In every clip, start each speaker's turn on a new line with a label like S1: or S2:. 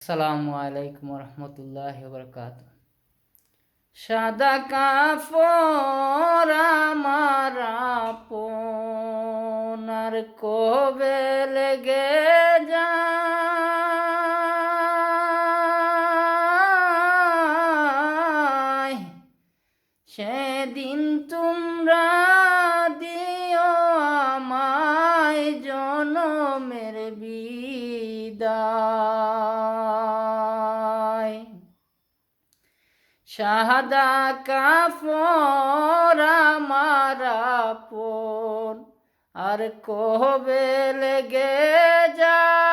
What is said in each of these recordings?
S1: আসসালামু আলাইকুম রহমতুল্লাহি বারাকাতুহু। সাদা কাপড় আমার আপনার কবে লেগে যায়, সেদিন তোমরা দিও আমায় জনমের বিদায়। সাদা কাপড় আমার আপন আর কবে লেগে যায়,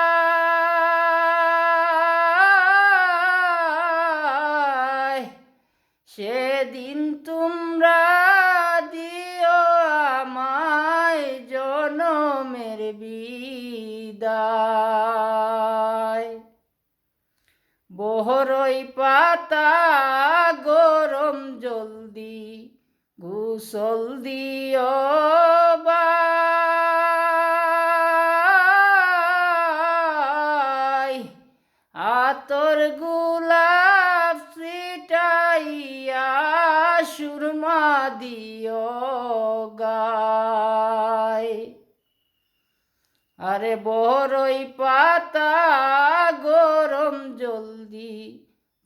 S1: সেদিন তোমরা দিও আমায় জনমের বিদায়। বহরই পাতা গরম জলদি গোসল দিও ভাই, আতর গোলাপ ছিটাইয়া সুরমা দিও গায়। আরে বড়ই পাতা গরম জলদি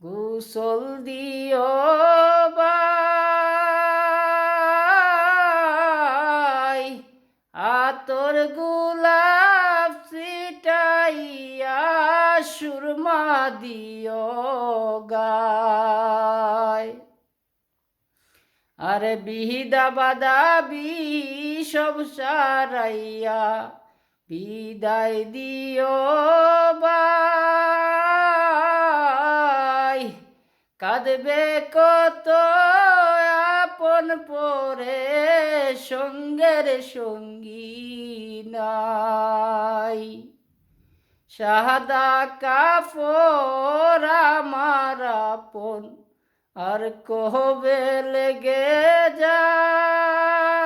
S1: গোসল দিও ভাই, আতর গোলাপ ছিটাইয়া সুরমা দিও গায়। আরে বিহিদা বাদাবি সব সারাইয়া বিদায় দিও ভাই, কাঁদবে কত আপন পরে সঙ্গের সঙ্গী নাই। সাদা কাপড় আমার আপন আর কবে লেগে যায়।